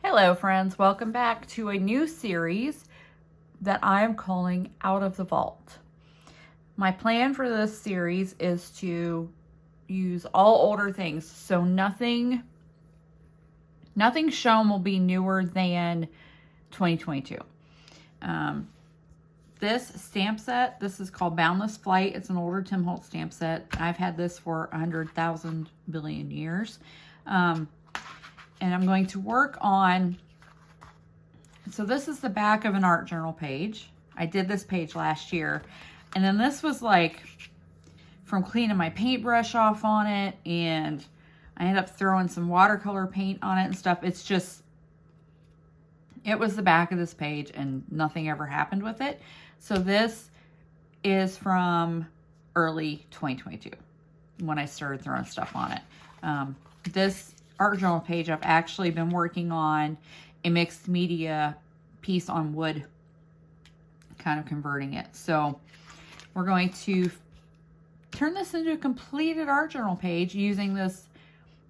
Hello friends, welcome back to a new series that I am calling Out of the Vault. My plan for this series is to use all older things, so nothing shown will be newer than 2022. This stamp set, this is called Boundless Flight. It's an older Tim Holtz stamp set. I've had this for 100,000 billion years. And I'm going to work on, so this is the back of an art journal page. I did this page last year. And then this was like from cleaning my paintbrush off on it. And I ended up throwing some watercolor paint on it and stuff. It's just, it was the back of this page and nothing ever happened with it. So this is from early 2022 when I started throwing stuff on it. This art journal page, I've actually been working on a mixed media piece on wood, kind of converting it. So we're going to turn this into a completed art journal page using this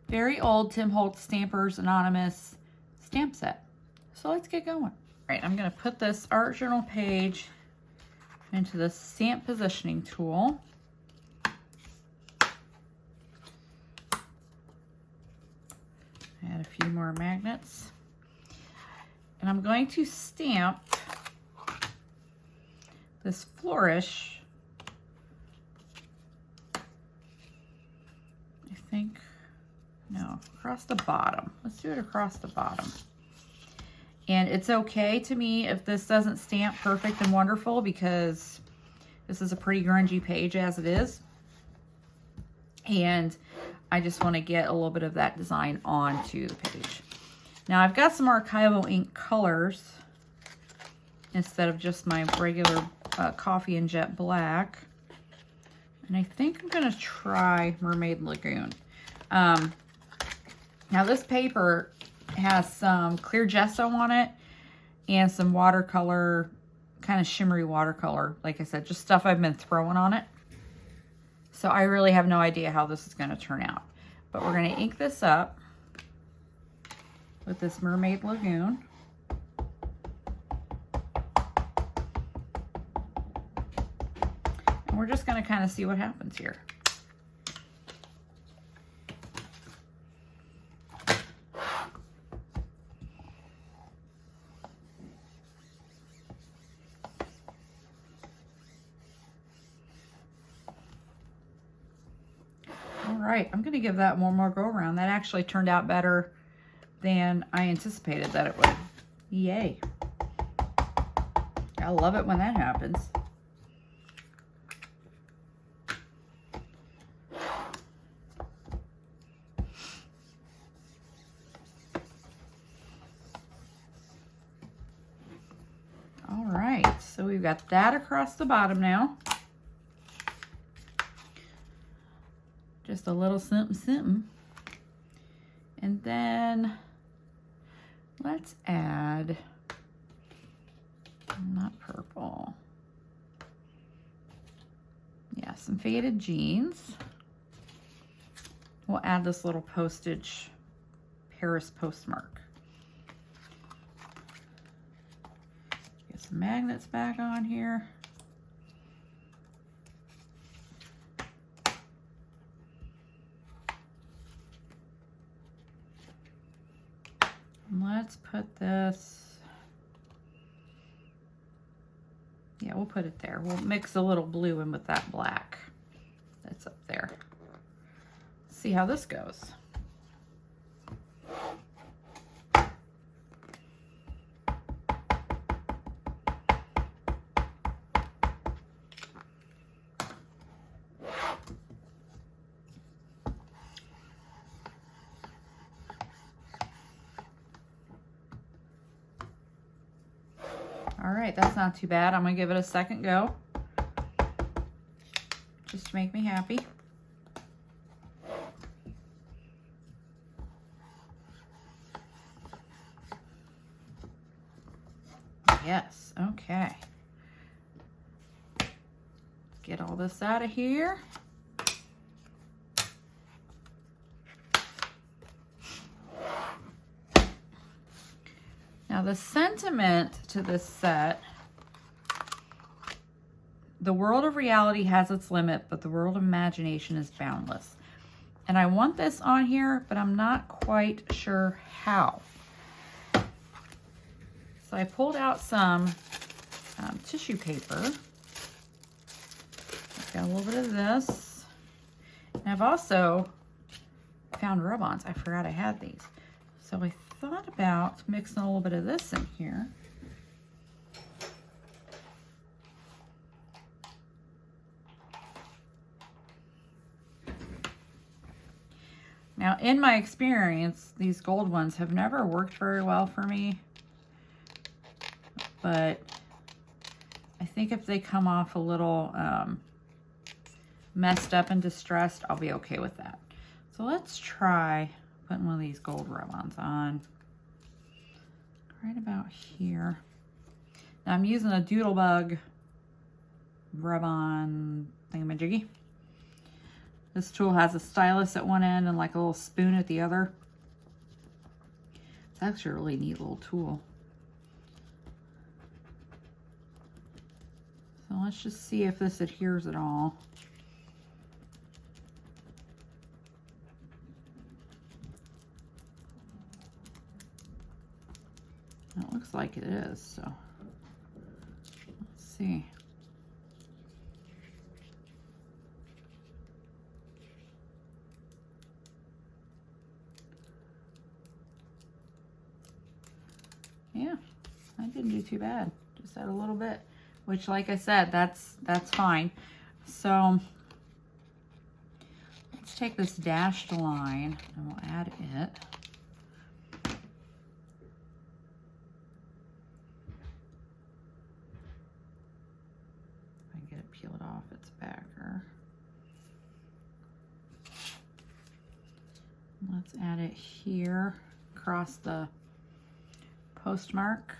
very old Tim Holtz Stampers Anonymous stamp set. So let's get going. All right, I'm going to put this art journal page into the stamp positioning tool. Add a few more magnets. And I'm going to stamp this flourish, I think, no, across the bottom. Let's do it across the bottom. And it's okay to me if this doesn't stamp perfect and wonderful, because this is a pretty grungy page as it is. And I just want to get a little bit of that design onto the page. Now I've got some archival ink colors instead of just my regular coffee and jet black. And I think I'm going to try Mermaid Lagoon. Now this paper has some clear gesso on it and some watercolor, kind of shimmery watercolor. Like I said, just stuff I've been throwing on it. So I really have no idea how this is going to turn out. But we're going to ink this up with this Mermaid Lagoon. And we're just going to kind of see what happens here. Right, I'm going to give that one more go around. That actually turned out better than I anticipated that it would. Yay. I love it when that happens. All right, so we've got that across the bottom now. Just a little something, something. And then let's add, not purple. Yeah, some faded jeans. We'll add this little postage Paris postmark. Get some magnets back on here. Let's put this, yeah, we'll put it there. We'll mix a little blue in with that black that's up there. See how this goes. All right, that's not too bad. I'm gonna give it a second go, just to make me happy. Yes, okay. Get all this out of here. Now the sentiment to this set, the world of reality has its limit, but the world of imagination is boundless. And I want this on here, but I'm not quite sure how. So I pulled out some tissue paper. I've got a little bit of this. And I've also found rub-ons. I forgot I had these. So I thought about mixing a little bit of this in here. Now, in my experience, these gold ones have never worked very well for me. But I think if they come off a little messed up and distressed, I'll be okay with that. So let's try putting one of these gold rub-ons on right about here. Now I'm using a Doodlebug rub-on thingamajiggy. This tool has a stylus at one end and like a little spoon at the other. It's actually a really neat little tool. So let's just see if this adheres at all. It looks like it is, so let's see. Yeah, I didn't do too bad. Just add a little bit, which, like I said, that's fine. So let's take this dashed line and we'll add it. I get it peeled off its backer. Let's add it here across the postmark.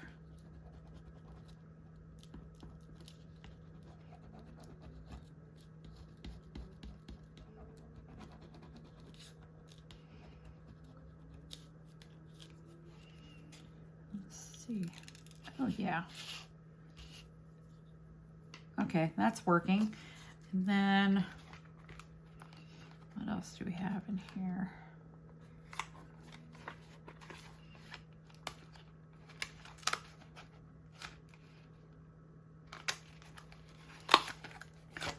Let's see. Oh yeah. Okay, that's working. And then what else do we have in here?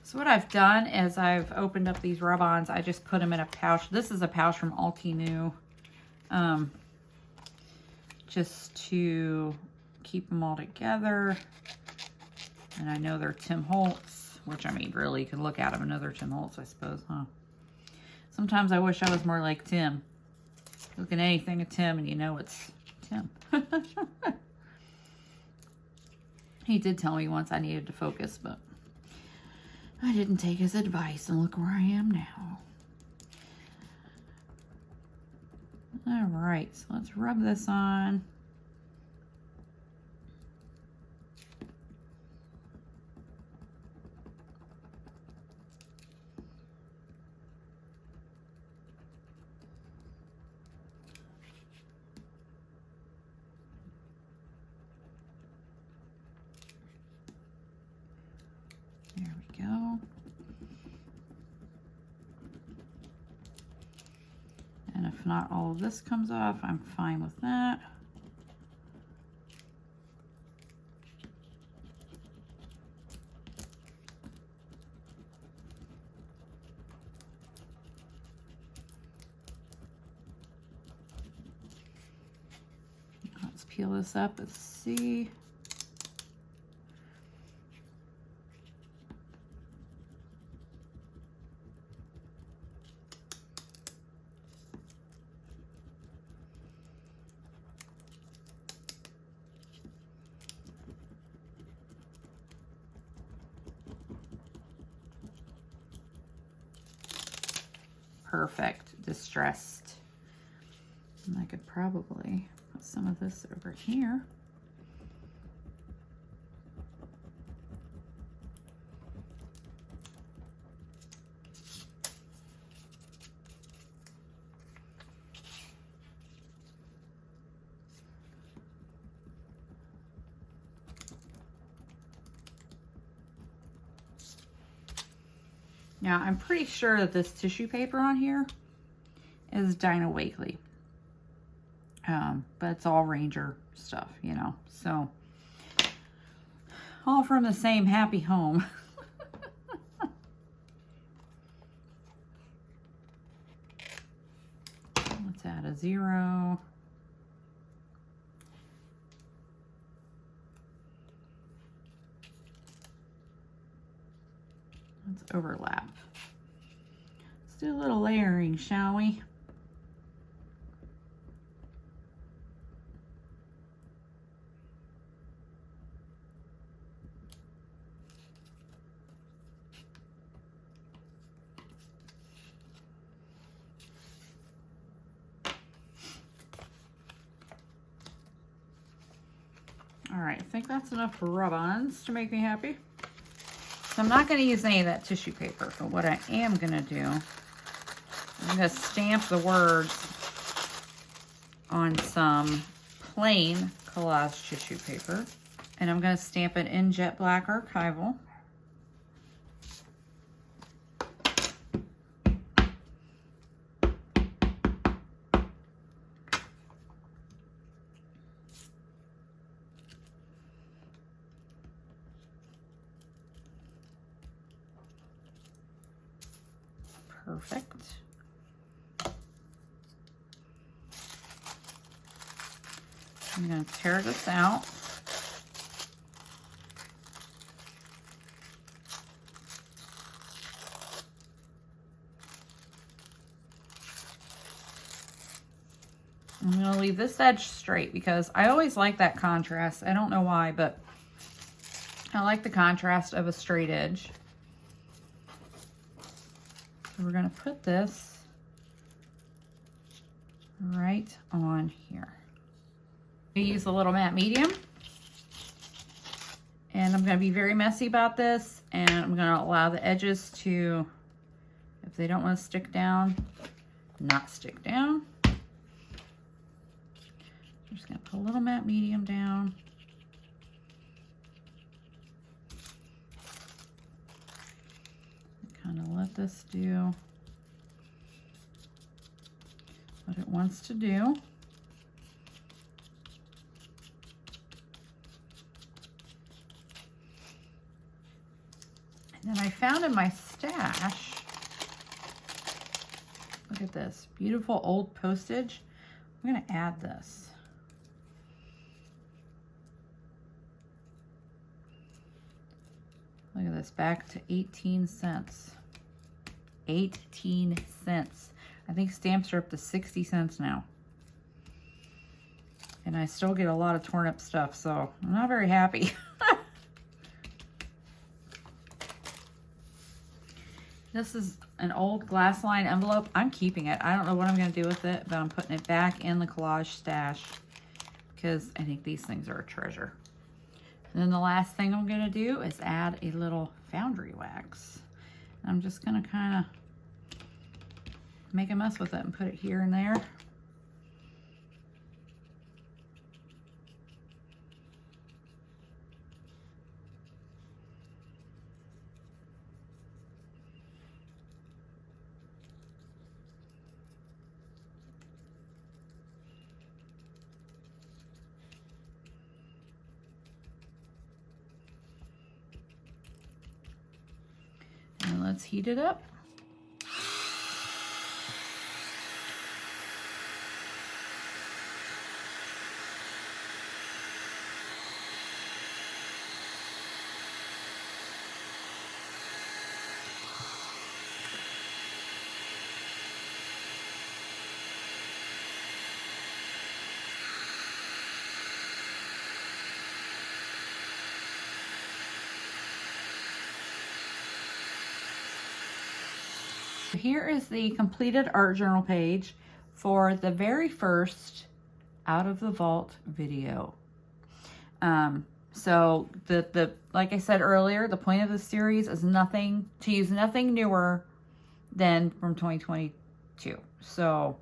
So what I've done is I've opened up these rub-ons. I just put them in a pouch. This is a pouch from Alti-New, just to keep them all together. And I know they're Tim Holtz, which, I mean, really, you can look at them and know they're Tim Holtz, I suppose, huh? Sometimes I wish I was more like Tim. Look at anything at Tim and you know it's Tim. He did tell me once I needed to focus, but I didn't take his advice, and look where I am now. All right, so let's rub this on. There we go. And if not all of this comes off, I'm fine with that. Let's peel this up and see. Perfect, distressed. And I could probably put some of this over here. Now, I'm pretty sure that this tissue paper on here is Dinah Wakely. But it's all Ranger stuff, you know. So, all from the same happy home. Let's add a 0. Let's overlap. Let's do a little layering, shall we? All right, I think that's enough rub-ons to make me happy. So I'm not going to use any of that tissue paper, but what I am going to do, I'm going to stamp the words on some plain collage tissue paper, and I'm going to stamp it in jet black archival. Perfect. I'm going to tear this out. I'm going to leave this edge straight because I always like that contrast. I don't know why, but I like the contrast of a straight edge. So we're going to put this right on here. I use a little matte medium, and I'm going to be very messy about this, and I'm going to allow the edges to, if they don't want to stick down, not stick down. I'm just going to put a little matte medium down. Kind of let this do what it wants to do. And then I found in my stash, look at this, beautiful old postage. I'm going to add this. Look at this, back to 18 cents. 18 cents. I think stamps are up to 60 cents now. And I still get a lot of torn up stuff, so I'm not very happy. This is an old glass line envelope. I'm keeping it. I don't know what I'm going to do with it, but I'm putting it back in the collage stash because I think these things are a treasure. And then the last thing I'm going to do is add a little foundry wax. I'm just going to kind of make a mess with it and put it here and there. And let's heat it up. Here is the completed art journal page for the very first Out of the Vault video. So like I said earlier, the point of this series is to use nothing newer than from 2022. So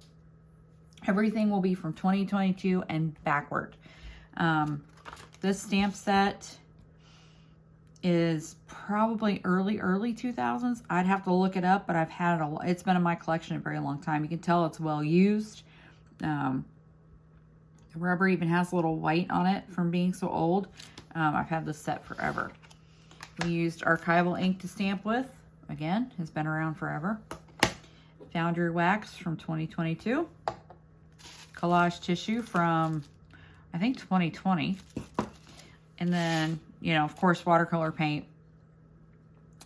everything will be from 2022 and backward. This stamp set is probably early 2000s. I'd have to look it up, but I've had it it's been in my collection a very long time. You can tell it's well used. The rubber even has a little white on it from being so old. I've had this set forever. We used archival ink to stamp with. Again, has been around forever. Foundry wax from 2022. Collage tissue from, I think, 2020. And then, you know, of course, watercolor paint.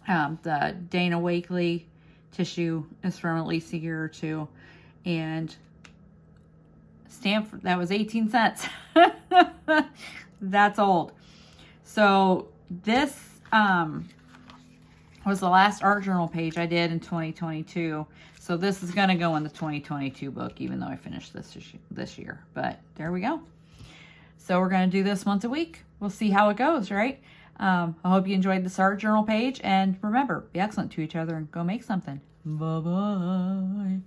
The Dana Wakley tissue is from at least a year or two. And stamp, that was 18 cents. That's old. So this was the last art journal page I did in 2022. So this is going to go in the 2022 book, even though I finished this year. But there we go. So we're going to do this once a week. We'll see how it goes, right? I hope you enjoyed this art journal page. And remember, be excellent to each other and go make something. Bye-bye.